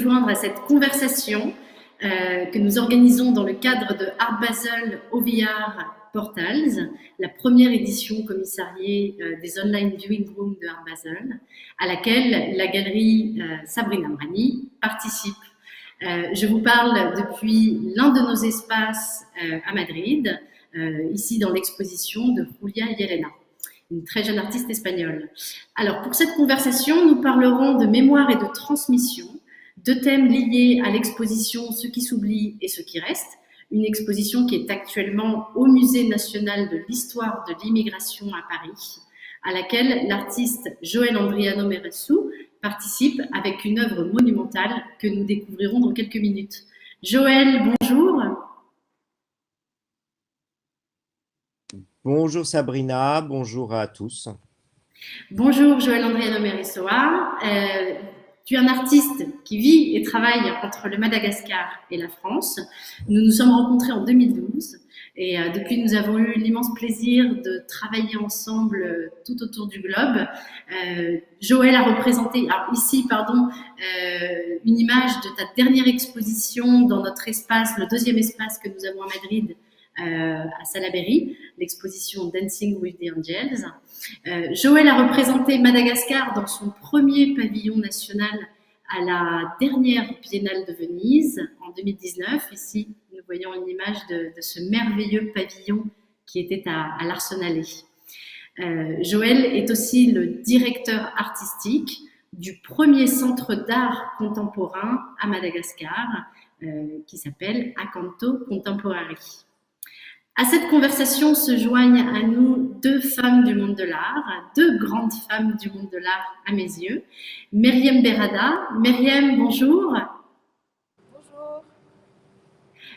joindre à cette conversation que nous organisons dans le cadre de Art Basel OVR Portals, la première édition commissariée des online viewing rooms de Art Basel, à laquelle la galerie Sabrina Amrani participe. Je vous parle depuis l'un de nos espaces à Madrid, ici dans l'exposition de Julia Llerena, une très jeune artiste espagnole. Alors, pour cette conversation, nous parlerons de mémoire et de transmission, deux thèmes liés à l'exposition Ce qui s'oublie et ce qui reste, une exposition qui est actuellement au Musée national de l'histoire de l'immigration à Paris, à laquelle l'artiste Joël Andriano Merezu participe avec une œuvre monumentale que nous découvrirons dans quelques minutes. Joël, bonjour. Bonjour Sabrina, bonjour à tous. Bonjour Joël Andriano Merezu. Tu es un artiste qui vit et travaille entre le Madagascar et la France. Nous nous sommes rencontrés en 2012 et depuis nous avons eu l'immense plaisir de travailler ensemble tout autour du globe. Joël a représenté une image de ta dernière exposition dans notre espace, le deuxième espace que nous avons à Madrid, à Salaberry, l'exposition Dancing with the Angels. Joël a représenté Madagascar dans son premier pavillon national à la dernière Biennale de Venise en 2019. Ici, nous voyons une image de ce merveilleux pavillon qui était à l'Arsenalé. Joël est aussi le directeur artistique du premier centre d'art contemporain à Madagascar qui s'appelle Acanto Contemporary. À cette conversation se joignent à nous deux femmes du monde de l'art, deux grandes femmes du monde de l'art à mes yeux. Meriem Berrada. Meriem, bonjour. Bonjour.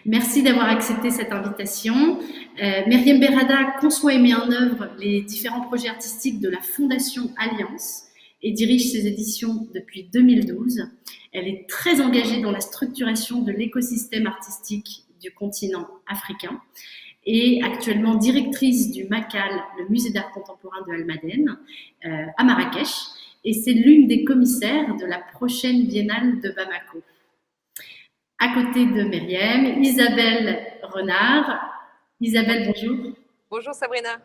Merci d'avoir accepté cette invitation. Meriem Berrada conçoit et met en œuvre les différents projets artistiques de la Fondation Alliance et dirige ses éditions depuis 2012. Elle est très engagée dans la structuration de l'écosystème artistique du continent africain et actuellement directrice du MACAL, le musée d'art contemporain de Almadène, à Marrakech, et c'est l'une des commissaires de la prochaine biennale de Bamako. À côté de Meriem, Isabelle Renard. Isabelle, bonjour. Bonjour Sabrina.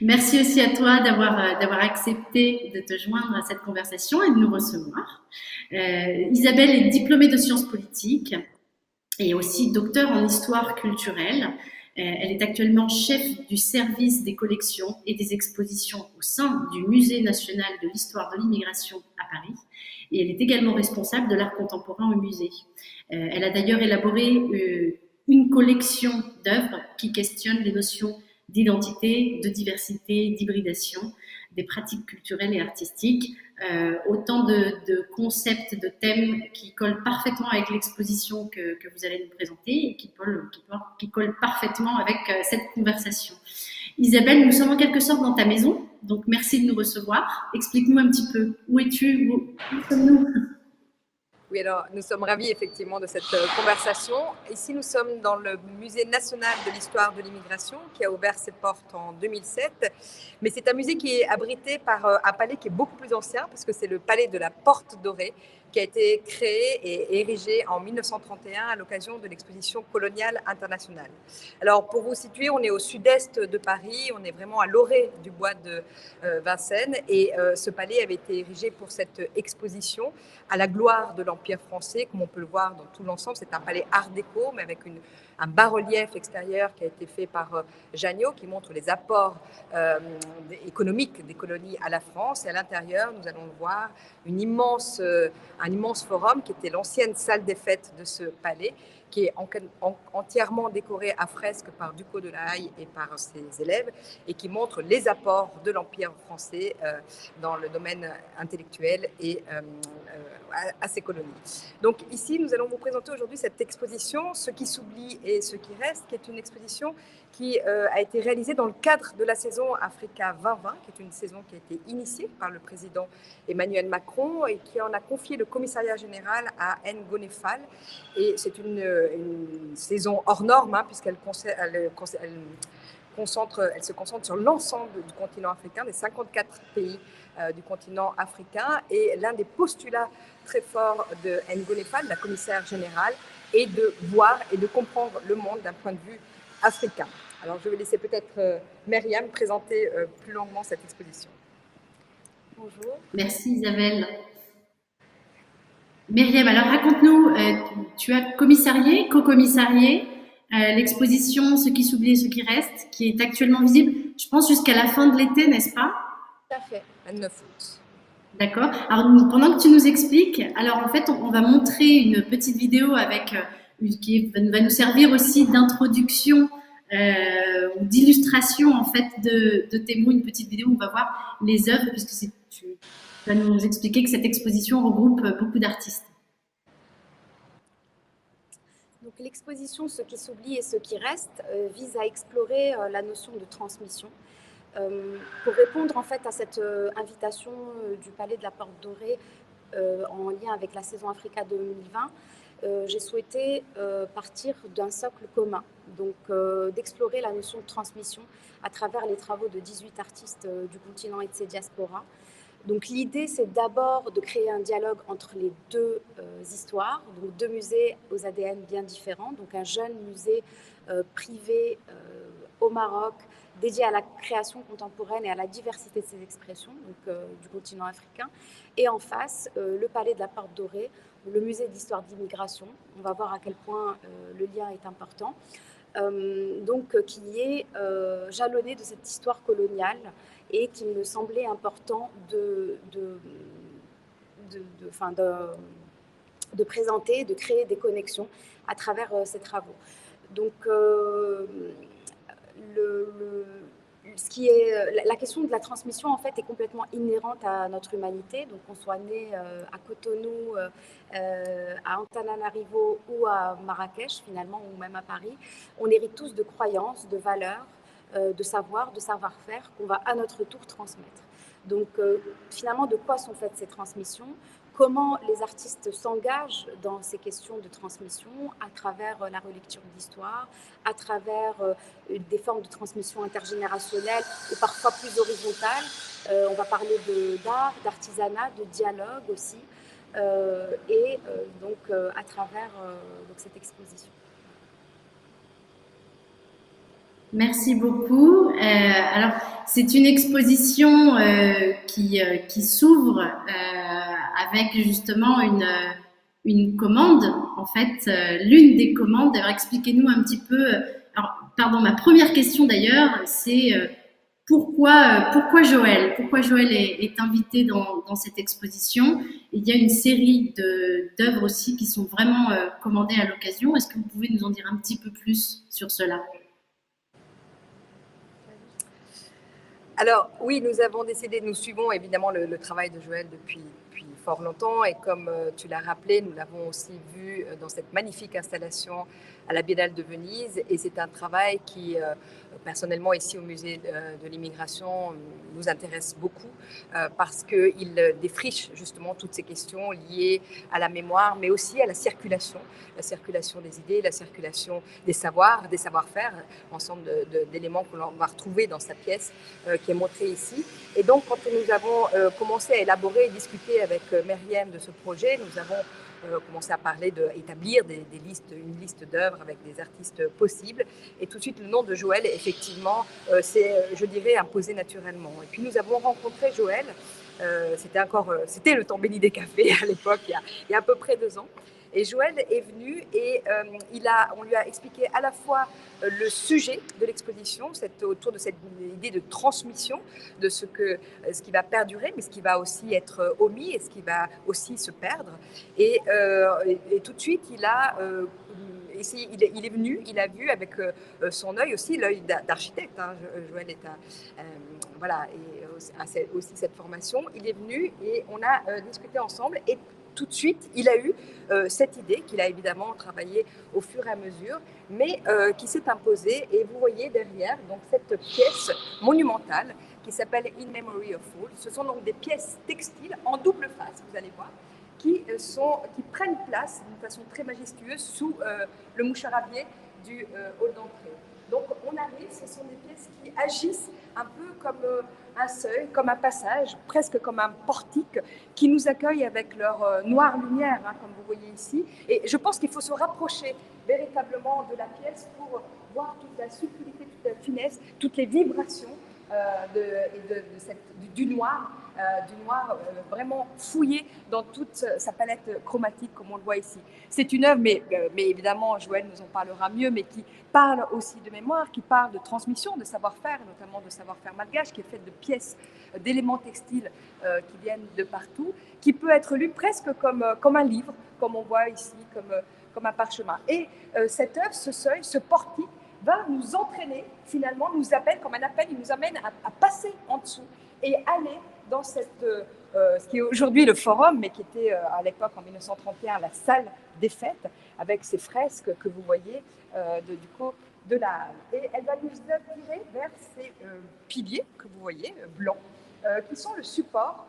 Merci aussi à toi d'avoir accepté de te joindre à cette conversation et de nous recevoir. Isabelle est diplômée de sciences politiques et aussi docteure en histoire culturelle. Elle est actuellement chef du service des collections et des expositions au sein du Musée national de l'histoire de l'immigration à Paris. Et elle est également responsable de l'art contemporain au musée. Elle a d'ailleurs élaboré une collection d'œuvres qui questionnent les notions d'identité, de diversité, d'hybridation, des pratiques culturelles et artistiques, autant de concepts, de thèmes qui collent parfaitement avec l'exposition que vous allez nous présenter et qui collent parfaitement avec cette conversation. Isabelle, nous sommes en quelque sorte dans ta maison, donc merci de nous recevoir. Explique-nous un petit peu, où es-tu, où sommes-nous ? Oui, alors nous sommes ravis effectivement de cette conversation. Ici, nous sommes dans le Musée national de l'histoire de l'immigration qui a ouvert ses portes en 2007. Mais c'est un musée qui est abrité par un palais qui est beaucoup plus ancien parce que c'est le palais de la Porte Dorée qui a été créé et érigé en 1931 à l'occasion de l'exposition coloniale internationale. Alors pour vous situer, on est au sud-est de Paris, on est vraiment à l'orée du bois de Vincennes et ce palais avait été érigé pour cette exposition à la gloire de l'Empire français, comme on peut le voir dans tout l'ensemble. C'est un palais art déco, mais avec un bas-relief extérieur qui a été fait par Janniot, qui montre les apports économiques des colonies à la France. Et à l'intérieur, nous allons le voir, un immense forum qui était l'ancienne salle des fêtes de ce palais, qui est entièrement décoré à fresque par Ducos de la Haye et par ses élèves, et qui montre les apports de l'Empire français dans le domaine intellectuel et à ses colonies. Donc ici, nous allons vous présenter aujourd'hui cette exposition, Ce qui s'oublie et ce qui reste, qui est une exposition qui a été réalisée dans le cadre de la saison Africa 2020, qui est une saison qui a été initiée par le président Emmanuel Macron et qui en a confié le commissariat général à Ngone Fall. Et c'est une saison hors norme, puisqu'elle elle se concentre sur l'ensemble du continent africain, des 54 pays du continent africain. Et l'un des postulats très forts de Ngone Fall, la commissaire générale, est de voir et de comprendre le monde d'un point de vue africain. Alors, je vais laisser peut-être Myriam présenter plus longuement cette exposition. Bonjour. Merci Isabelle. Myriam, alors raconte-nous, tu as commissarié, co-commissarié l'exposition Ce qui s'oublie et ce qui reste, qui est actuellement visible, je pense, jusqu'à la fin de l'été, n'est-ce pas? Tout à fait, le 9 août. D'accord. Alors, pendant que tu nous expliques, alors en fait, on va montrer une petite vidéo avec qui va nous servir aussi d'introduction ou d'illustration en fait de tes mots, une petite vidéo où on va voir les œuvres, puisque tu vas nous expliquer que cette exposition regroupe beaucoup d'artistes. Donc l'exposition Ce qui s'oublie et ce qui reste vise à explorer la notion de transmission. Pour répondre en fait à cette invitation du Palais de la Porte Dorée en lien avec la saison Africa 2020, j'ai souhaité partir d'un socle commun, donc d'explorer la notion de transmission à travers les travaux de 18 artistes du continent et de ses diasporas. Donc l'idée, c'est d'abord de créer un dialogue entre les deux histoires, donc deux musées aux ADN bien différents, donc un jeune musée privé au Maroc, dédié à la création contemporaine et à la diversité de ses expressions, donc du continent africain, et en face, le Palais de la Porte Dorée, le musée d'histoire d'immigration. On va voir à quel point le lien est important, qui est jalonné de cette histoire coloniale et qu'il me semblait important de présenter, de créer des connexions à travers ces travaux. Donc, la question de la transmission en fait est complètement inhérente à notre humanité. Donc qu'on soit né à Cotonou, à Antananarivo ou à Marrakech finalement, ou même à Paris, on hérite tous de croyances, de valeurs, de savoir, de savoir-faire qu'on va à notre tour transmettre. Donc finalement, de quoi sont faites ces transmissions? Comment les artistes s'engagent dans ces questions de transmission à travers la relecture d'histoire, à travers des formes de transmission intergénérationnelle ou parfois plus horizontales. On va parler d'art, d'artisanat, de dialogue aussi, à travers cette exposition. Merci beaucoup. Alors, c'est une exposition qui s'ouvre avec justement une commande. En fait, l'une des commandes. Alors, expliquez-nous un petit peu. Alors, pardon, ma première question d'ailleurs, c'est pourquoi Joël? Pourquoi Joël est invité dans cette exposition? Il y a une série d'œuvres aussi qui sont vraiment commandées à l'occasion. Est-ce que vous pouvez nous en dire un petit peu plus sur cela? Alors oui, nous avons décidé, nous suivons évidemment le travail de Joël depuis fort longtemps et comme tu l'as rappelé, nous l'avons aussi vu dans cette magnifique installation à la Biennale de Venise et c'est un travail qui personnellement ici au musée de l'immigration nous intéresse beaucoup parce qu'il défriche justement toutes ces questions liées à la mémoire mais aussi à la circulation des idées, la circulation des savoirs, des savoir-faire, ensemble d'éléments que l'on va retrouver dans sa pièce qui est montrée ici. Et donc quand nous avons commencé à élaborer et discuter avec Myriam de ce projet, nous avons commencé à parler d'établir une liste d'œuvres avec des artistes possibles. Et tout de suite, le nom de Joël, effectivement, je dirais, imposé naturellement. Et puis, nous avons rencontré Joël. C'était le temps béni des cafés à l'époque, il y a à peu près 2 ans. Et Joël est venu et on lui a expliqué à la fois le sujet de l'exposition, autour de cette idée de transmission, de ce qui va perdurer, mais ce qui va aussi être omis et ce qui va aussi se perdre. Et tout de suite, il est venu, il a vu avec son œil aussi, l'œil d'architecte. Hein. Joël est a aussi cette formation. Il est venu et on a discuté ensemble et tout de suite, il a eu cette idée qu'il a évidemment travaillé au fur et à mesure, mais qui s'est imposée. Et vous voyez derrière donc, cette pièce monumentale qui s'appelle In Memory of Fall. Ce sont donc des pièces textiles en double face, vous allez voir, qui prennent place d'une façon très majestueuse sous le moucharabier du hall d'entrée. Donc on arrive, ce sont des pièces qui agissent un peu comme un seuil, comme un passage, presque comme un portique, qui nous accueille avec leur noire lumière, hein, comme vous voyez ici. Et je pense qu'il faut se rapprocher véritablement de la pièce pour voir toute la subtilité, toute la finesse, toutes les vibrations du noir, vraiment fouillé dans toute sa palette chromatique, comme on le voit ici. C'est une œuvre, mais évidemment, Joël nous en parlera mieux, mais qui parle aussi de mémoire, qui parle de transmission, de savoir-faire, notamment de savoir-faire malgache, qui est faite de pièces, d'éléments textiles qui viennent de partout, qui peut être lu presque comme un livre, comme on voit ici, comme un parchemin. Et cette œuvre, ce seuil, ce portique, va nous entraîner, finalement, nous appelle comme un appel, il nous amène à passer en dessous et aller dans ce qui est aujourd'hui le forum, mais qui était à l'époque, en 1931, la salle des fêtes, avec ces fresques que vous voyez de la halle. Et elle va nous attirer vers ces piliers que vous voyez, blancs, qui sont le support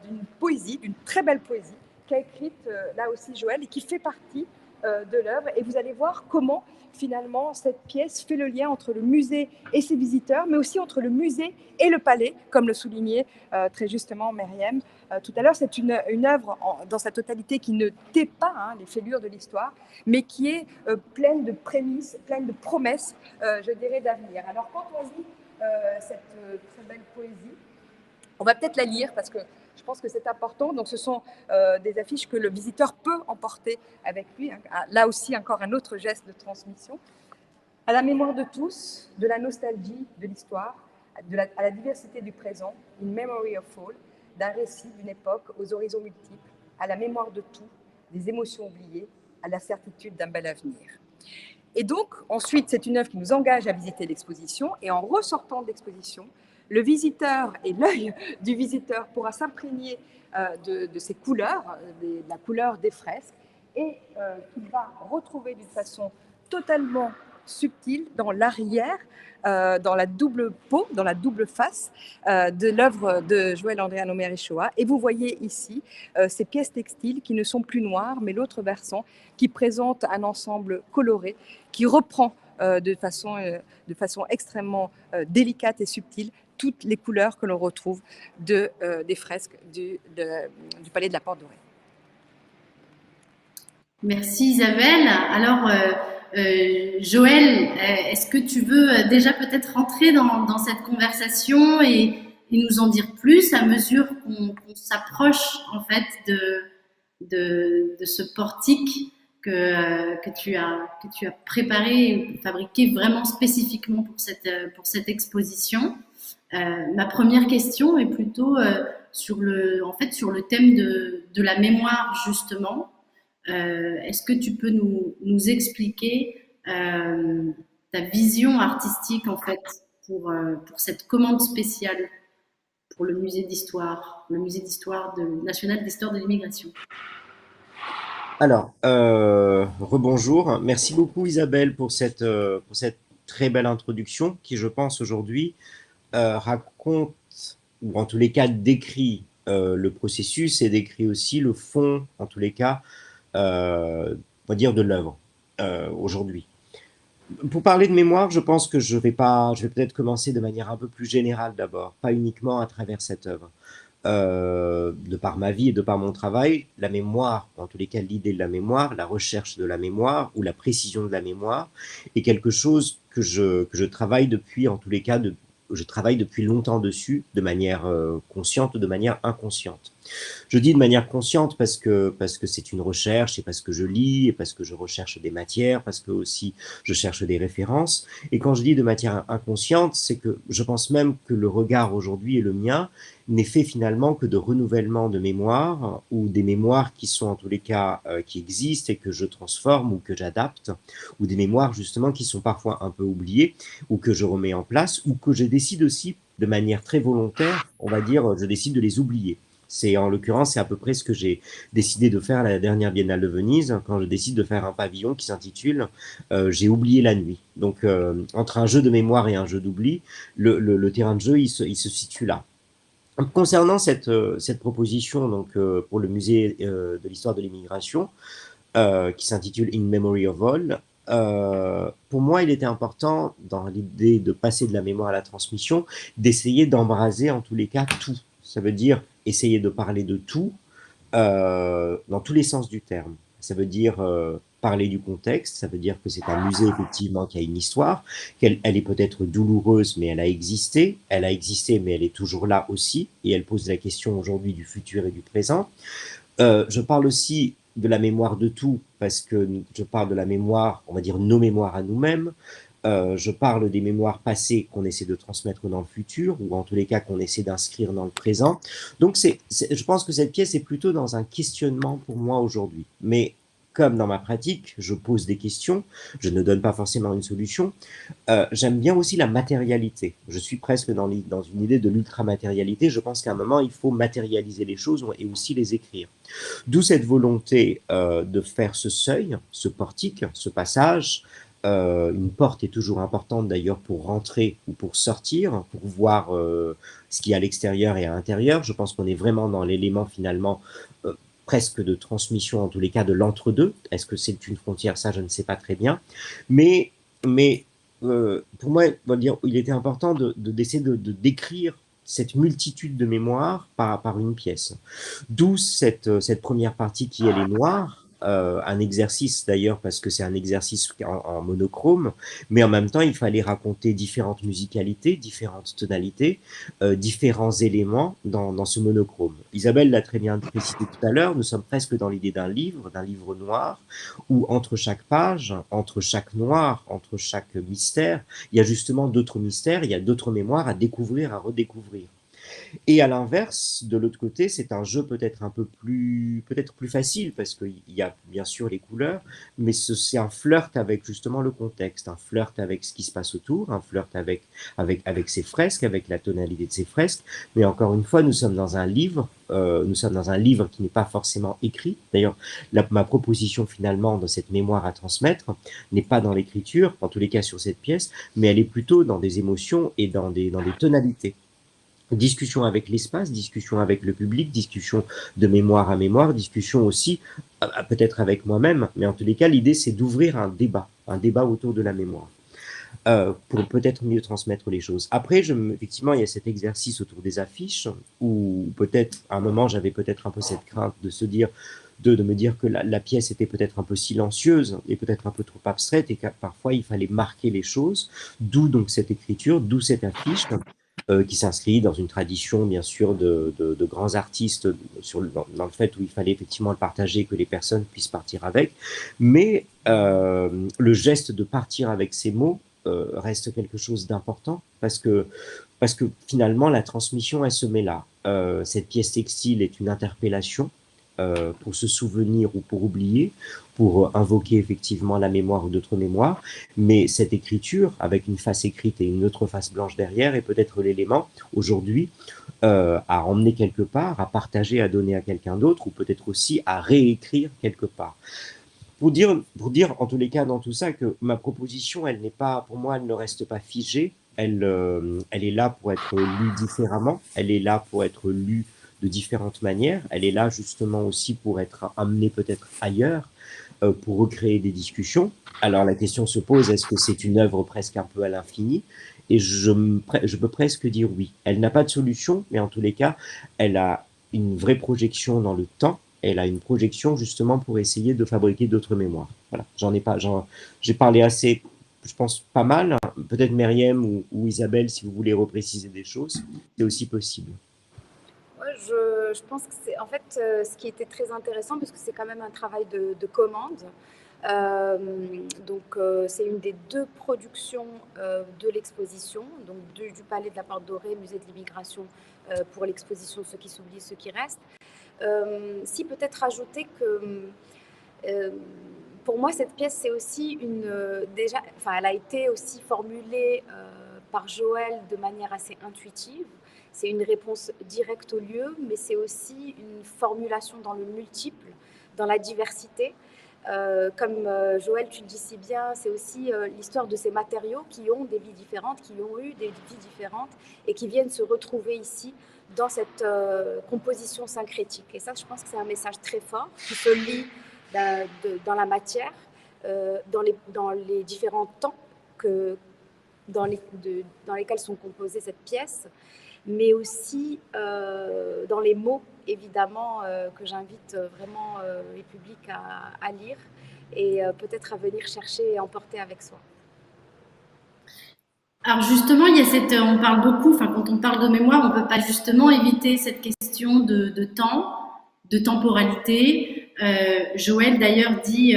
d'une poésie, d'une très belle poésie, qu'a écrite là aussi Joël, et qui fait partie de l'œuvre. Et vous allez voir comment finalement cette pièce fait le lien entre le musée et ses visiteurs, mais aussi entre le musée et le palais, comme le soulignait très justement Myriam tout à l'heure. C'est une œuvre dans sa totalité qui ne tait pas les fêlures de l'histoire, mais qui est pleine de prémices, pleine de promesses, je dirais, d'avenir. Alors quand on lit cette très belle poésie, on va peut-être la lire parce que je pense que c'est important. Donc, ce sont des affiches que le visiteur peut emporter avec lui. Là aussi, encore un autre geste de transmission. À la mémoire de tous, de la nostalgie de l'histoire, à la diversité du présent, in memory of all, d'un récit d'une époque aux horizons multiples, à la mémoire de tout, des émotions oubliées, à la certitude d'un bel avenir. Et donc, ensuite, c'est une œuvre qui nous engage à visiter l'exposition. Et en ressortant de l'exposition, le visiteur et l'œil du visiteur pourra s'imprégner de ces couleurs, de la couleur des fresques, et qu'il va retrouver d'une façon totalement subtile dans l'arrière, dans la double peau, dans la double face de l'œuvre de Joël André Anomer-Echoa. Et vous voyez ici ces pièces textiles qui ne sont plus noires, mais l'autre versant, qui présente un ensemble coloré, qui reprend de façon extrêmement délicate et subtile toutes les couleurs que l'on retrouve des fresques du Palais de la Porte Dorée. Merci Isabelle. Alors, Joël, est-ce que tu veux déjà peut-être rentrer dans cette conversation et nous en dire plus à mesure qu'on s'approche en fait de ce portique que tu as préparé, fabriqué vraiment spécifiquement pour cette exposition. Ma première question est plutôt sur le thème de la mémoire justement. Est-ce que tu peux nous expliquer ta vision artistique en fait pour cette commande spéciale pour le musée d'histoire national d'histoire de l'immigration? Alors, rebonjour. Merci beaucoup Isabelle pour cette très belle introduction qui, je pense, aujourd'hui raconte, ou en tous les cas décrit le processus et décrit aussi le fond, en tous les cas, on va dire de l'œuvre aujourd'hui. Pour parler de mémoire, je pense que je vais peut-être commencer de manière un peu plus générale d'abord, pas uniquement à travers cette œuvre. De par ma vie et de par mon travail, la mémoire, en tous les cas l'idée de la mémoire, la recherche de la mémoire ou la précision de la mémoire est quelque chose que je travaille depuis, en tous les cas, je travaille depuis longtemps dessus, de manière consciente ou de manière inconsciente. Je dis de manière consciente parce que c'est une recherche et parce que je lis et parce que je recherche des matières, parce que aussi je cherche des références. Et quand je dis de manière inconsciente, c'est que je pense même que le regard aujourd'hui et le mien n'est fait finalement que de renouvellement de mémoire ou des mémoires qui sont en tous les cas qui existent et que je transforme ou que j'adapte, ou des mémoires justement qui sont parfois un peu oubliées ou que je remets en place ou que je décide aussi de manière très volontaire, on va dire, je décide de les oublier. C'est en l'occurrence, c'est à peu près ce que j'ai décidé de faire à la dernière Biennale de Venise, quand je décide de faire un pavillon qui s'intitule J'ai oublié la nuit. Donc, entre un jeu de mémoire et un jeu d'oubli, le terrain de jeu, il se situe là. Concernant cette proposition donc, pour le musée de l'histoire de l'immigration, qui s'intitule In Memory of All, pour moi, il était important, dans l'idée de passer de la mémoire à la transmission, d'essayer d'embraser en tous les cas tout. Ça veut dire essayer de parler de tout dans tous les sens du terme. Ça veut dire parler du contexte, ça veut dire que c'est un musée effectivement qui a une histoire, qu'elle elle est peut-être douloureuse, mais elle a existé, mais elle est toujours là aussi, et elle pose la question aujourd'hui du futur et du présent. Je parle aussi de la mémoire de tout, parce que je parle de la mémoire, on va dire nos mémoires à nous-mêmes. Je parle des mémoires passées qu'on essaie de transmettre dans le futur, ou en tous les cas qu'on essaie d'inscrire dans le présent. Donc je pense que cette pièce est plutôt dans un questionnement pour moi aujourd'hui. Mais comme dans ma pratique, je pose des questions, je ne donne pas forcément une solution. J'aime bien aussi la matérialité. Je suis presque dans une idée de l'ultramatérialité. Je pense qu'à un moment, il faut matérialiser les choses et aussi les écrire. D'où cette volonté de faire ce seuil, ce portique, ce passage. Une porte est toujours importante d'ailleurs pour rentrer ou pour sortir, pour voir ce qu'il y a à l'extérieur et à l'intérieur. Je pense qu'on est vraiment dans l'élément finalement presque de transmission, en tous les cas de l'entre-deux. Est-ce que c'est une frontière? Ça, je ne sais pas très bien. Mais, mais pour moi, il était important d'essayer de décrire cette multitude de mémoires par une pièce. D'où cette première partie qui, elle, est noire. Un exercice d'ailleurs parce que c'est un exercice en monochrome, mais en même temps il fallait raconter différentes musicalités, différentes tonalités, différents éléments dans ce monochrome. Isabelle l'a très bien précisé tout à l'heure, nous sommes presque dans l'idée d'un livre noir, où entre chaque page, entre chaque noir, entre chaque mystère, il y a justement d'autres mystères, il y a d'autres mémoires à découvrir, à redécouvrir. Et à l'inverse, de l'autre côté, c'est un jeu peut-être plus facile parce qu'il y a bien sûr les couleurs, mais c'est un flirt avec justement le contexte, un flirt avec ce qui se passe autour, un flirt avec ses fresques, avec la tonalité de ses fresques. Mais encore une fois, nous sommes dans un livre. Nous sommes dans un livre qui n'est pas forcément écrit. D'ailleurs, ma proposition finalement dans cette mémoire à transmettre n'est pas dans l'écriture, en tous les cas sur cette pièce, mais elle est plutôt dans des émotions et dans des tonalités. Discussion avec l'espace, discussion avec le public, discussion de mémoire à mémoire, discussion aussi peut-être avec moi-même, mais en tous les cas, l'idée c'est d'ouvrir un débat autour de la mémoire, pour peut-être mieux transmettre les choses. Après, effectivement, il y a cet exercice autour des affiches, où peut-être à un moment j'avais peut-être un peu cette crainte de se dire, de me dire que la pièce était peut-être un peu silencieuse et peut-être un peu trop abstraite et que parfois il fallait marquer les choses, d'où donc cette écriture, d'où cette affiche qui s'inscrit dans une tradition, bien sûr, de grands artistes dans le fait où il fallait effectivement le partager, que les personnes puissent partir avec. Mais le geste de partir avec ces mots reste quelque chose d'important parce que finalement, la transmission, elle se met là. Cette pièce textile est une interpellation pour se souvenir ou pour oublier, pour invoquer effectivement la mémoire ou d'autres mémoires. Mais cette écriture, avec une face écrite et une autre face blanche derrière, est peut-être l'élément aujourd'hui à emmener quelque part, à partager, à donner à quelqu'un d'autre, ou peut-être aussi à réécrire quelque part. Pour dire en tous les cas dans tout ça que ma proposition, elle n'est pas, pour moi, elle ne reste pas figée. Elle est là pour être lue différemment. Elle est là pour être lue de différentes manières. Elle est là justement aussi pour être amenée peut-être ailleurs, pour recréer des discussions. Alors la question se pose, est-ce que c'est une œuvre presque un peu à l'infini? Et je peux presque dire oui. Elle n'a pas de solution, mais en tous les cas, elle a une vraie projection dans le temps. Elle a une projection justement pour essayer de fabriquer d'autres mémoires. Voilà, j'ai parlé assez, je pense pas mal. Peut-être Myriam ou Isabelle, si vous voulez repréciser des choses, c'est aussi possible. Je pense que c'est en fait ce qui était très intéressant parce que c'est quand même un travail de commande. C'est une des deux productions de l'exposition, donc du Palais de la Porte Dorée, Musée de l'Immigration, pour l'exposition Ce qui s'oublie, ce qui reste. Si peut-être rajouter que pour moi cette pièce c'est aussi elle a été aussi formulée par Joël de manière assez intuitive. C'est une réponse directe au lieu, mais c'est aussi une formulation dans le multiple, dans la diversité. Comme Joël, tu le dis si bien, c'est aussi l'histoire de ces matériaux qui ont des vies différentes, qui ont eu des vies différentes et qui viennent se retrouver ici dans cette composition syncrétique. Et ça, je pense que c'est un message très fort qui se lit dans la matière, dans les différents temps dans lesquels sont composées cette pièce, mais aussi dans les mots, évidemment, que j'invite vraiment les publics à lire et peut-être à venir chercher et emporter avec soi. Alors justement, il y a on parle beaucoup, enfin quand on parle de mémoire, on ne peut pas justement éviter cette question de temps, de temporalité. Joël d'ailleurs dit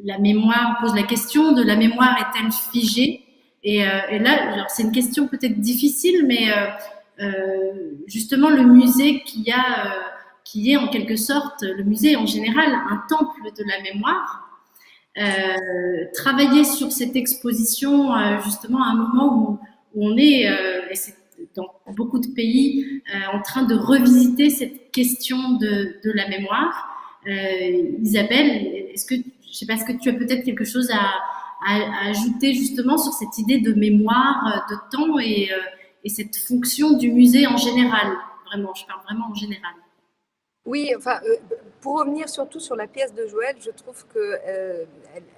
la mémoire, pose la question de la mémoire est-elle figée? Et là, alors c'est une question peut-être difficile, mais justement le musée qui est en quelque sorte, le musée en général, un temple de la mémoire. Travailler sur cette exposition justement à un moment où on est, et c'est dans beaucoup de pays, en train de revisiter cette question de la mémoire. Isabelle, je sais pas, est-ce que tu as peut-être quelque chose à ajouter justement sur cette idée de mémoire, de temps et cette fonction du musée en général? Vraiment, je parle vraiment en général. Oui, enfin, pour revenir surtout sur la pièce de Joël, je trouve qu'elle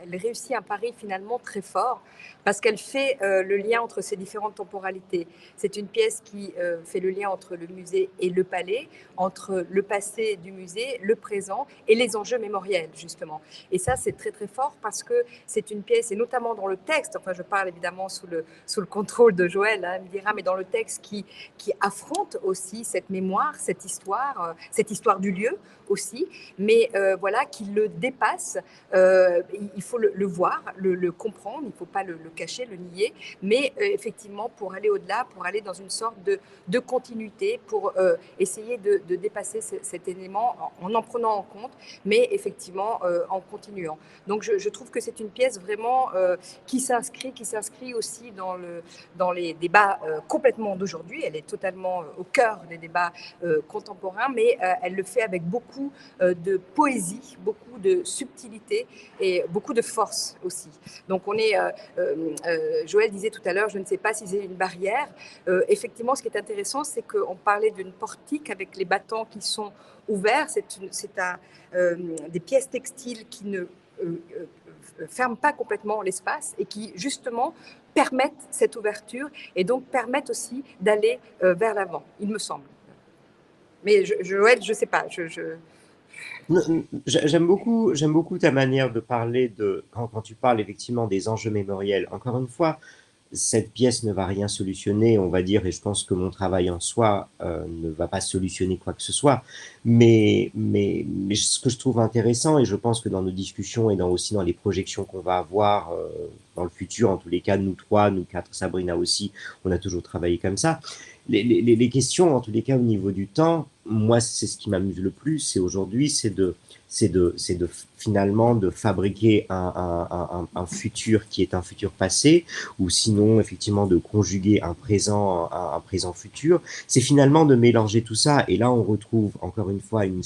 elle réussit un pari finalement très fort parce qu'elle fait le lien entre ces différentes temporalités. C'est une pièce qui fait le lien entre le musée et le palais, entre le passé du musée, le présent et les enjeux mémoriels, justement. Et ça, c'est très très fort parce que c'est une pièce, et notamment dans le texte, enfin je parle évidemment sous le contrôle de Joël, hein, mais dans le texte qui affronte aussi cette mémoire, cette histoire du lieu aussi, mais voilà, qui le dépasse. Il faut le voir, le comprendre, il ne faut pas le cacher, le nier, mais effectivement pour aller au-delà, pour aller dans une sorte de continuité, pour essayer de dépasser cet élément en prenant en compte, mais effectivement en continuant. Donc je trouve que c'est une pièce vraiment qui s'inscrit aussi dans les débats complètement d'aujourd'hui. Elle est totalement au cœur des débats contemporains, mais elle le fait avec beaucoup de poésie, beaucoup de subtilité et beaucoup de force aussi. Donc Joël disait tout à l'heure, je ne sais pas si c'est une barrière. Effectivement, ce qui est intéressant, c'est qu'on parlait d'une portique avec les battants qui sont ouverts. C'est des pièces textiles qui ne ferment pas complètement l'espace et qui justement permettent cette ouverture et donc permettent aussi d'aller vers l'avant, il me semble. Mais Joël, je ne sais pas. J'aime beaucoup ta manière de parler quand tu parles effectivement des enjeux mémoriels. Encore une fois, cette pièce ne va rien solutionner, on va dire, et je pense que mon travail en soi ne va pas solutionner quoi que ce soit. Mais ce que je trouve intéressant, et je pense que dans nos discussions et aussi dans les projections qu'on va avoir dans le futur, en tous les cas, nous trois, nous quatre, Sabrina aussi, on a toujours travaillé comme ça. Les questions, en tous les cas, au niveau du temps, moi, c'est ce qui m'amuse le plus, c'est aujourd'hui, c'est de finalement de fabriquer un futur qui est un futur passé, ou sinon effectivement de conjuguer un présent futur. C'est finalement de mélanger tout ça, et là on retrouve encore une fois une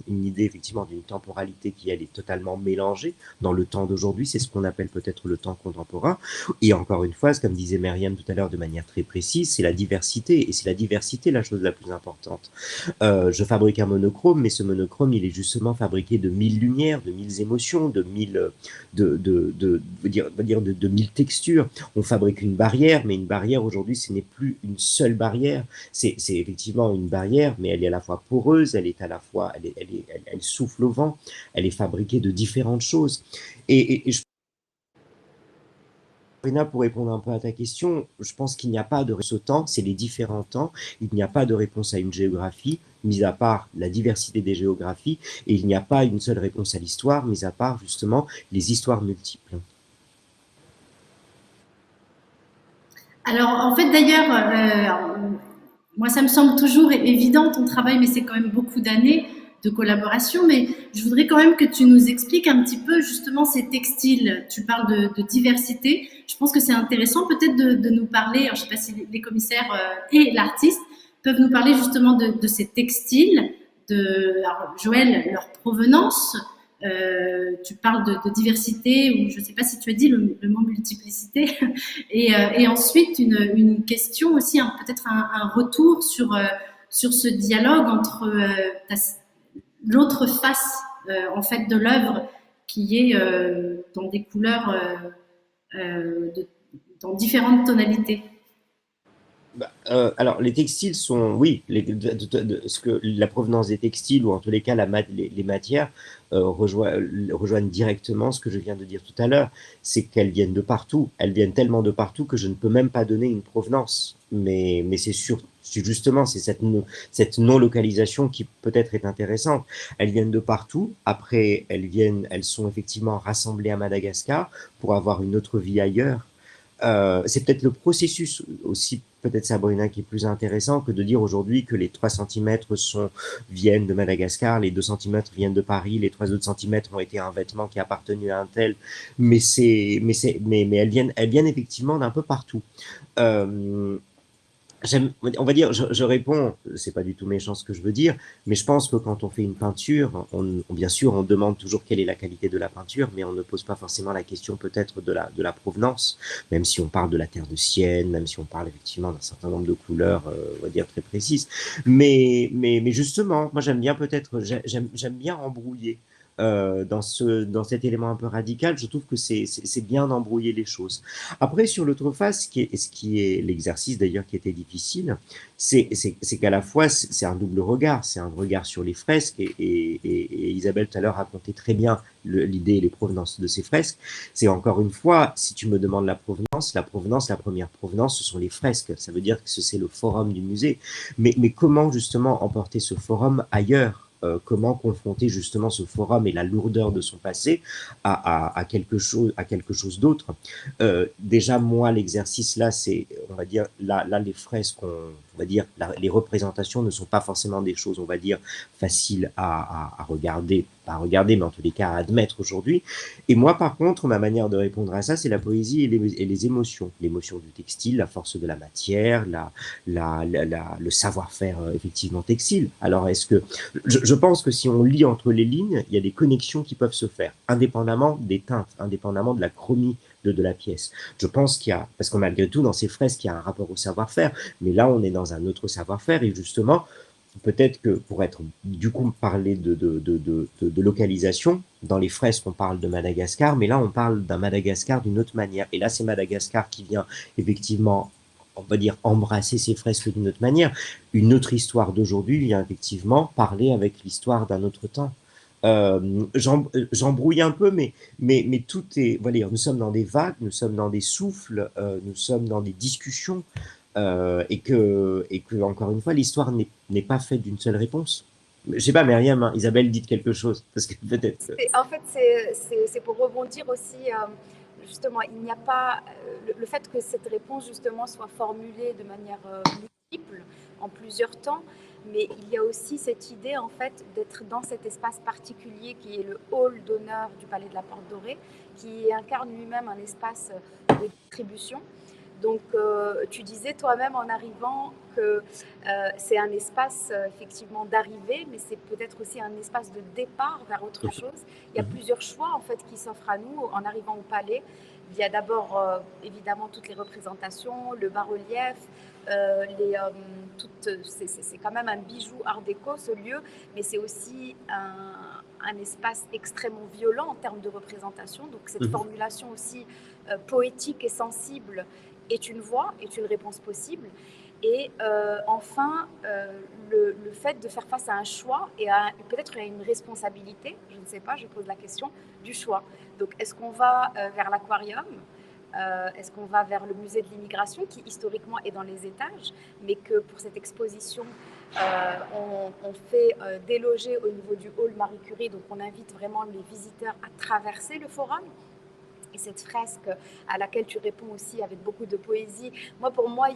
idée effectivement d'une temporalité qui elle est totalement mélangée dans le temps d'aujourd'hui. C'est ce qu'on appelle peut-être le temps contemporain. Et encore une fois, comme disait Myriam tout à l'heure de manière très précise, c'est la diversité, et c'est la diversité la chose la plus importante. Je fabrique un monochrome, mais ce monochrome, il est justement fabriqué de 1000 lumières, de 1000 émotions, de 1000 textures. On fabrique une barrière, mais une barrière aujourd'hui, ce n'est plus une seule barrière. C'est effectivement une barrière, mais elle est à la fois poreuse, elle est à la fois, elle souffle au vent, elle est fabriquée de différentes choses. Et Sabrina, pour répondre un peu à ta question, je pense qu'il n'y a pas de réponse au temps, c'est les différents temps. Il n'y a pas de réponse à une géographie, mis à part la diversité des géographies, et il n'y a pas une seule réponse à l'histoire, mis à part justement les histoires multiples. Alors, en fait, d'ailleurs, moi, ça me semble toujours évident ton travail, mais c'est quand même beaucoup d'années de collaboration. Mais je voudrais quand même que tu nous expliques un petit peu justement ces textiles. Tu parles de diversité. Je pense que c'est intéressant peut-être de nous parler, alors, je ne sais pas si les commissaires et l'artiste peuvent nous parler justement de ces textiles, alors, Joël, leur provenance. Tu parles de diversité, ou je ne sais pas si tu as dit le mot multiplicité, et ensuite une question aussi, peut-être un retour sur ce dialogue entre l'autre face en fait de l'œuvre qui est dans des couleurs, dans différentes tonalités. Alors, les textiles sont, oui, la provenance des textiles, ou en tous les cas les matières, rejoignent directement ce que je viens de dire tout à l'heure, c'est qu'elles viennent de partout. Elles viennent tellement de partout que je ne peux même pas donner une provenance. Mais c'est justement, c'est cette non-localisation qui peut-être est intéressante. Elles viennent de partout. Après, elles sont effectivement rassemblées à Madagascar pour avoir une autre vie ailleurs. C'est peut-être le processus aussi, peut-être Sabrina, qui est plus intéressant que de dire aujourd'hui que les 3 centimètres viennent de Madagascar, les 2 centimètres viennent de Paris, les 3 autres centimètres ont été un vêtement qui a appartenu à un tel, mais elles viennent effectivement d'un peu partout. Euh, on va dire, je réponds, c'est pas du tout méchant ce que je veux dire, mais je pense que quand on fait une peinture, bien sûr, on demande toujours quelle est la qualité de la peinture, mais on ne pose pas forcément la question peut-être de la provenance, même si on parle de la terre de Sienne, même si on parle effectivement d'un certain nombre de couleurs, on va dire très précises. Mais justement, moi j'aime bien embrouiller. Dans cet élément un peu radical, je trouve que c'est bien d'embrouiller les choses. Après, sur l'autre face, ce qui est l'exercice d'ailleurs qui était difficile, c'est qu'à la fois, c'est un double regard. C'est un regard sur les fresques, et Isabelle tout à l'heure racontait très bien l'idée et les provenances de ces fresques. C'est encore une fois, si tu me demandes la première provenance, ce sont les fresques. Ça veut dire que c'est le forum du musée. Mais comment justement emporter ce forum ailleurs? Comment confronter justement ce forum et la lourdeur de son passé à quelque chose d'autre. Déjà, moi, l'exercice là, c'est, on va dire, là les fresques, on va dire, les représentations ne sont pas forcément des choses, on va dire, faciles à regarder, pas à regarder, mais en tous les cas à admettre aujourd'hui. Et moi, par contre, ma manière de répondre à ça, c'est la poésie et les émotions. L'émotion du textile, la force de la matière, le savoir-faire effectivement textile. Alors, je pense que si on lit entre les lignes, il y a des connexions qui peuvent se faire, indépendamment des teintes, indépendamment de la chromie de la pièce. Je pense parce que malgré tout, dans ces fresques, il y a un rapport au savoir-faire, mais là, on est dans un autre savoir-faire, et justement, peut-être que pour être, du coup, parler de localisation, dans les fresques, on parle de Madagascar, mais là, on parle d'un Madagascar d'une autre manière. Et là, c'est Madagascar qui vient effectivement, on va dire, embrasser ces fresques d'une autre manière. Une autre histoire d'aujourd'hui vient effectivement parler avec l'histoire d'un autre temps. J'embrouille un peu, mais tout est. Voilà, nous sommes dans des vagues, nous sommes dans des souffles, nous sommes dans des discussions, et que encore une fois, l'histoire n'est pas faite d'une seule réponse. Je sais pas, Myriam, hein, Isabelle, dites quelque chose, parce que peut-être. En fait, c'est pour rebondir aussi, justement, il n'y a pas le fait que cette réponse justement soit formulée de manière multiple, en plusieurs temps, mais il y a aussi cette idée en fait d'être dans cet espace particulier qui est le hall d'honneur du Palais de la Porte Dorée, qui incarne lui-même un espace de distribution. Donc, tu disais toi-même en arrivant que c'est un espace effectivement d'arrivée, mais c'est peut-être aussi un espace de départ vers autre chose. Il y a plusieurs choix en fait qui s'offrent à nous en arrivant au palais. Il y a d'abord évidemment toutes les représentations, le bas-relief, c'est quand même un bijou art déco ce lieu, mais c'est aussi un espace extrêmement violent en termes de représentation. Donc cette formulation aussi poétique et sensible est une voie, est une réponse possible. Et enfin, le fait de faire face à un choix et peut-être à une responsabilité, je ne sais pas, je pose la question, du choix. Donc, est-ce qu'on va vers l'aquarium ? Est-ce qu'on va vers le musée de l'immigration qui historiquement est dans les étages, mais que pour cette exposition, on fait déloger au niveau du hall Marie Curie, donc on invite vraiment les visiteurs à traverser le forum. Et cette fresque à laquelle tu réponds aussi avec beaucoup de poésie. Moi, pour moi,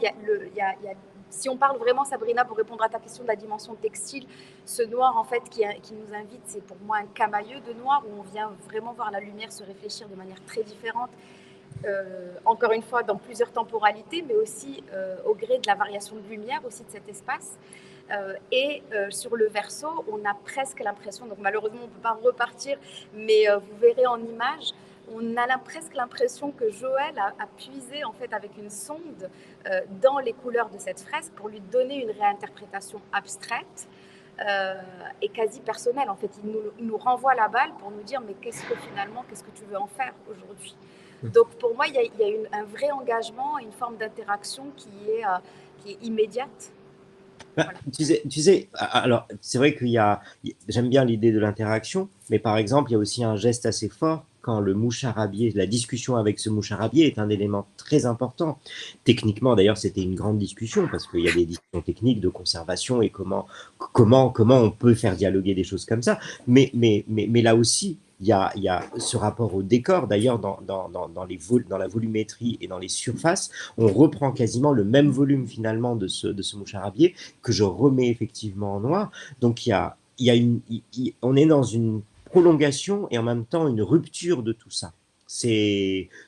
si on parle vraiment, Sabrina, pour répondre à ta question de la dimension textile, ce noir, en fait, qui nous invite, c'est pour moi un camailleux de noir où on vient vraiment voir la lumière se réfléchir de manière très différente. Encore une fois, dans plusieurs temporalités, mais aussi au gré de la variation de lumière aussi de cet espace. Sur le verso, on a presque l'impression, donc malheureusement on ne peut pas repartir, mais vous verrez en image, on a presque l'impression que Joël a puisé en fait avec une sonde dans les couleurs de cette fresque pour lui donner une réinterprétation abstraite. est quasi personnel. En fait, il nous renvoie la balle pour nous dire mais qu'est-ce que tu veux en faire aujourd'hui? Donc pour moi, il y a un vrai engagement, une forme d'interaction qui est immédiate. Bah, Voilà. tu sais, alors c'est vrai j'aime bien l'idée de l'interaction, mais par exemple, il y a aussi un geste assez fort quand le moucharabier, la discussion avec ce moucharabier est un élément très important. Techniquement, d'ailleurs, c'était une grande discussion parce qu'il y a des discussions techniques de conservation et comment on peut faire dialoguer des choses comme ça. Mais là aussi, il y a ce rapport au décor. D'ailleurs, dans la volumétrie et dans les surfaces, on reprend quasiment le même volume finalement de ce moucharabier que je remets effectivement en noir. Donc on est dans une prolongation et en même temps une rupture de tout ça.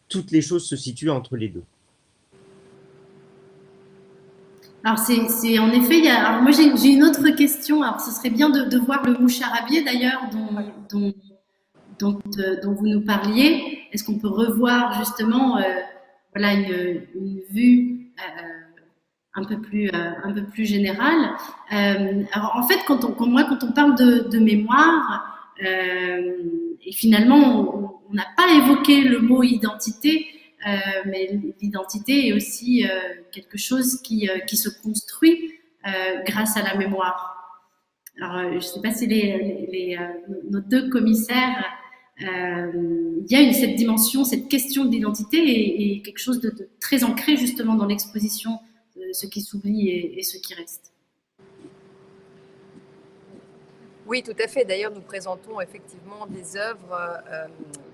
Toutes les choses se situent entre les deux. Alors c'est en effet, alors moi j'ai une autre question. Alors ce serait bien de voir le moucharabier d'ailleurs dont vous nous parliez. Est-ce qu'on peut revoir justement voilà une vue un peu plus générale? Alors en fait, quand on parle de mémoire, et finalement on n'a pas évoqué le mot identité, mais l'identité est aussi quelque chose qui se construit grâce à la mémoire. Alors, je ne sais pas si nos deux commissaires, il y a cette dimension, cette question de l'identité et quelque chose de très ancré justement dans l'exposition, ce qui s'oublie et ce qui reste. Oui, tout à fait. D'ailleurs, nous présentons effectivement des œuvres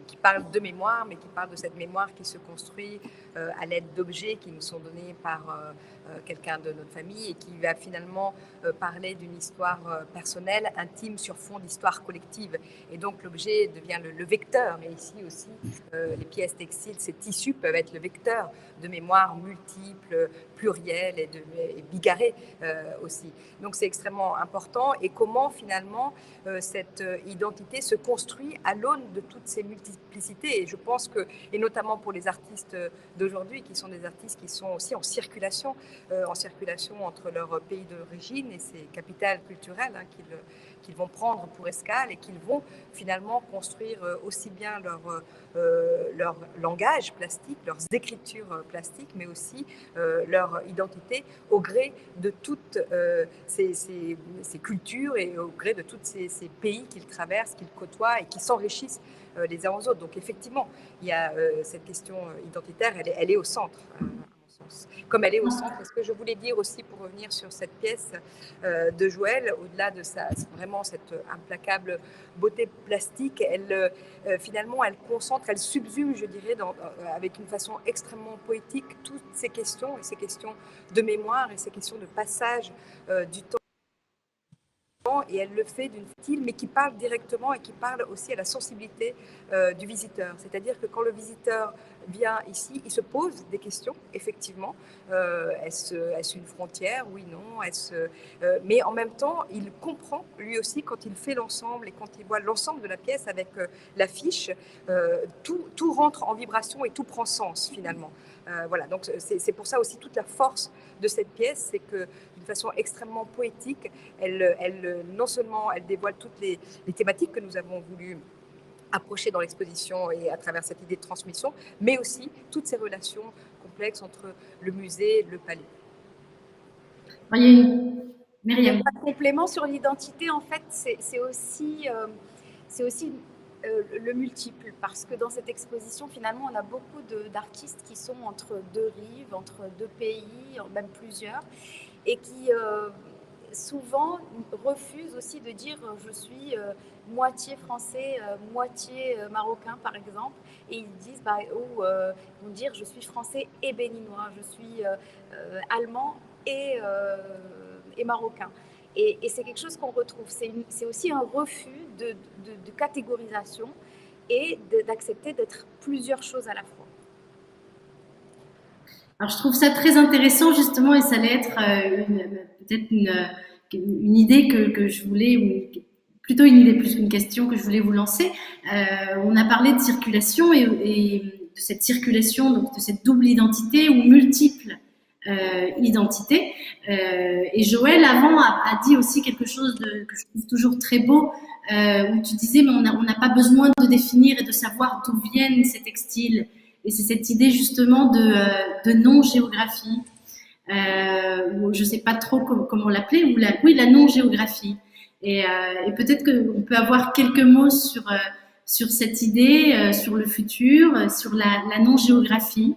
qui parlent de mémoire, mais qui parlent de cette mémoire qui se construit à l'aide d'objets qui nous sont donnés par quelqu'un de notre famille et qui va finalement parler d'une histoire personnelle, intime, sur fond d'histoire collective. Et donc, l'objet devient le vecteur. Et ici aussi, les pièces textiles, ces tissus peuvent être le vecteur de mémoire multiples, plurielles et bigarrées aussi. Donc, c'est extrêmement important. Et comment finalement cette identité se construit à l'aune de toutes ces multiplicités. Et je pense que, et notamment pour les artistes d'aujourd'hui, qui sont des artistes qui sont aussi en circulation entre leur pays d'origine et ces capitales culturelles qu'ils vont prendre pour escale et qu'ils vont finalement construire aussi bien leur langage plastique, leurs écritures plastiques, mais aussi leur identité au gré de toutes ces cultures et au gré de tous ces pays qu'ils traversent, qu'ils côtoient et qui s'enrichissent les uns aux autres. Donc effectivement, il y a cette question identitaire, elle est au centre. Comme elle est au centre. Et ce que je voulais dire aussi pour revenir sur cette pièce de Joël, au-delà de vraiment cette implacable beauté plastique, finalement, elle concentre, elle subsume, je dirais, avec une façon extrêmement poétique, toutes ces questions, et ces questions de mémoire, et ces questions de passage du temps. Et elle le fait d'une style, mais qui parle directement et qui parle aussi à la sensibilité du visiteur. C'est-à-dire que quand le visiteur vient ici, il se pose des questions, effectivement. Est-ce une frontière? Oui, non. Mais en même temps, il comprend, lui aussi, quand il fait l'ensemble et quand il voit l'ensemble de la pièce avec l'affiche, tout rentre en vibration et tout prend sens, finalement. Voilà, donc c'est pour ça aussi toute la force de cette pièce, c'est que d'une façon extrêmement poétique, non seulement elle dévoile toutes les thématiques que nous avons voulu approcher dans l'exposition et à travers cette idée de transmission, mais aussi toutes ces relations complexes entre le musée et le palais. Myriam. Un complément sur l'identité, en fait, c'est aussi le multiple, parce que dans cette exposition, finalement, on a beaucoup d'artistes qui sont entre deux rives, entre deux pays, même plusieurs, et qui souvent refusent aussi de dire je suis moitié français, moitié marocain, par exemple, et ils disent ils vont dire je suis français et béninois, je suis allemand et marocain. Et c'est quelque chose qu'on retrouve. C'est aussi un refus de catégorisation et d'accepter d'être plusieurs choses à la fois. Alors, je trouve ça très intéressant, justement, et ça allait être peut-être une idée que je voulais, plutôt une idée plus qu'une question que je voulais vous lancer. On a parlé de circulation et de cette circulation, donc de cette double identité ou multiple identité. Et Joël, avant, a dit aussi quelque chose que je trouve toujours très beau, où tu disais, mais on n'a pas besoin de définir et de savoir d'où viennent ces textiles. Et c'est cette idée justement de non-géographie, ou je sais pas trop comment l'appeler, ou la non-géographie. Et peut-être qu'on peut avoir quelques mots sur cette idée, sur le futur, sur la non-géographie.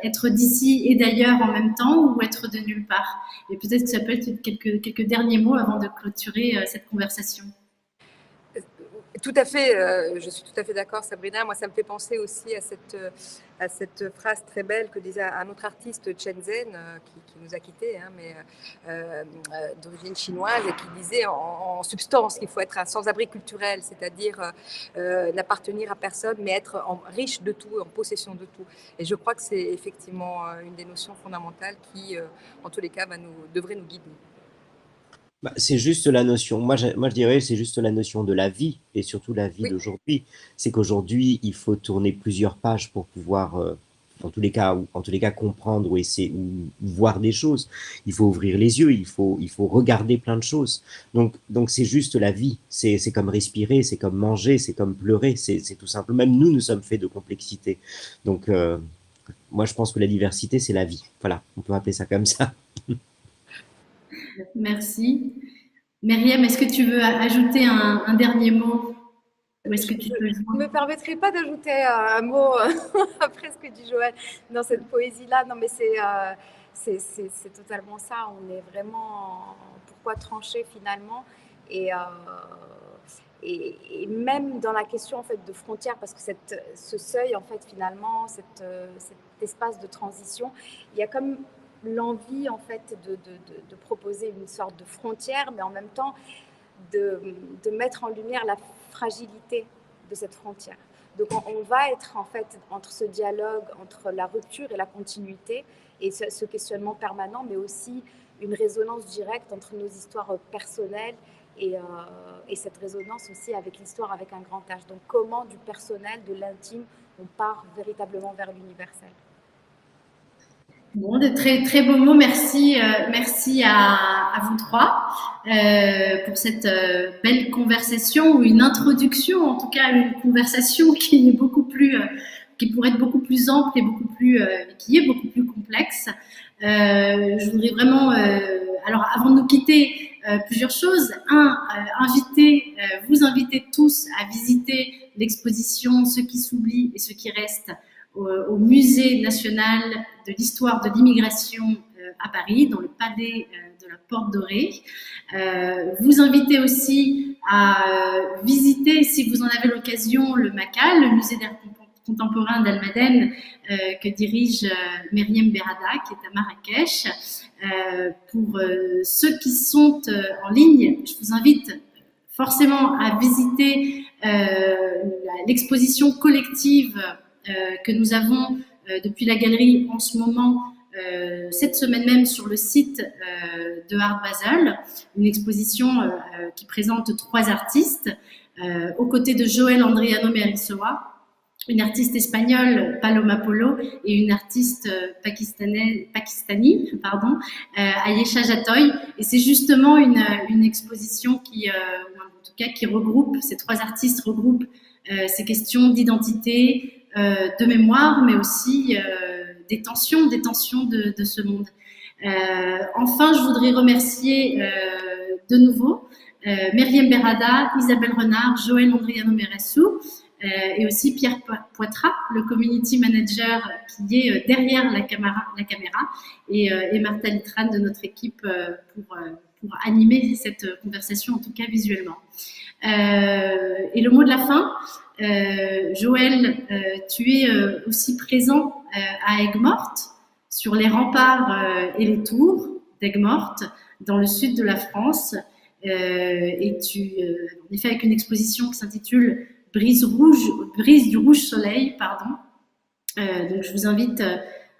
Être d'ici et d'ailleurs en même temps, ou être de nulle part. Et peut-être que ça peut être quelques derniers mots avant de clôturer cette conversation. Tout à fait, je suis tout à fait d'accord, Sabrina. Moi, ça me fait penser aussi à cette phrase très belle que disait un autre artiste, Chen Zhen, qui nous a quittés, hein, mais d'origine chinoise, et qui disait en substance qu'il faut être un sans-abri culturel, c'est-à-dire n'appartenir à personne, mais être riche de tout, en possession de tout. Et je crois que c'est effectivement une des notions fondamentales qui, en tous les cas, devrait nous guider. Bah, c'est juste la notion, moi je dirais, c'est juste la notion de la vie, et surtout la vie Oui. d'aujourd'hui. C'est qu'aujourd'hui, il faut tourner plusieurs pages pour pouvoir, en tous les cas, comprendre ou essayer, ou voir des choses. Il faut ouvrir les yeux, il faut regarder plein de choses. Donc c'est juste la vie. C'est comme respirer, c'est comme manger, c'est comme pleurer, c'est tout simple. Même nous sommes faits de complexité. Donc, moi, je pense que la diversité, c'est la vie. Voilà, on peut appeler ça comme ça. Merci. Myriam, est-ce que tu veux ajouter un dernier mot? Ou est-ce que tu peux... Je ne me permettrai pas d'ajouter un mot après ce que dit Joël dans cette poésie-là. Non, mais c'est totalement ça. On est vraiment... Pourquoi trancher finalement et même dans la question en fait, de frontières, parce que ce seuil, en fait, finalement, cet espace de transition, il y a comme l'envie en fait de proposer une sorte de frontière, mais en même temps de mettre en lumière la fragilité de cette frontière. Donc on va être en fait entre ce dialogue, entre la rupture et la continuité, et ce questionnement permanent, mais aussi une résonance directe entre nos histoires personnelles et cette résonance aussi avec l'histoire avec un grand H. Donc comment du personnel, de l'intime, on part véritablement vers l'universel. Bon, de très très beaux mots. Merci, merci à vous trois pour cette belle conversation, ou une introduction, en tout cas une conversation qui est beaucoup plus, qui pourrait être beaucoup plus ample et beaucoup plus, qui est beaucoup plus complexe. Je voudrais vraiment, alors avant de nous quitter, plusieurs choses. Vous inviter tous à visiter l'exposition Ceux qui s'oublient et ceux qui restent au Musée national de l'histoire de l'immigration à Paris, dans le palais de la Porte Dorée. Vous invitez aussi à visiter, si vous en avez l'occasion, le MACAL, le musée d'art contemporain d'Almadène, que dirige Myriam Berrada, qui est à Marrakech. Pour ceux qui sont en ligne, je vous invite forcément à visiter l'exposition collective que nous avons depuis la galerie en ce moment, cette semaine même, sur le site de Art Basel, une exposition qui présente 3 artistes, aux côtés de Joël Andriano Merisoa, une artiste espagnole, Paloma Polo, et une artiste pakistani, Ayesha Jatoy. Et c'est justement une exposition qui, en tout cas, qui regroupe, ces 3 artistes regroupent ces questions d'identité, de mémoire, mais aussi des tensions de ce monde. Enfin, je voudrais remercier de nouveau Myriam Berrada, Isabelle Renard, Joël Andriano Meressou, et aussi Pierre Poitras, le community manager qui est derrière la caméra, et Martha Littrane de notre équipe pour animer cette conversation, en tout cas visuellement. Et le mot de la fin, Joël, tu es aussi présent à Aigues-Mortes, sur les remparts et les tours d'Aigues-Mortes, dans le sud de la France, et tu, en effet, avec une exposition qui s'intitule Brise du rouge soleil, pardon. Donc je vous invite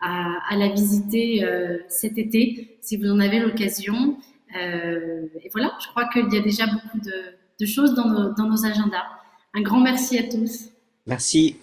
à la visiter cet été, si vous en avez l'occasion. Et voilà, je crois qu'il y a déjà beaucoup de choses dans nos agendas. Un grand merci à tous. Merci.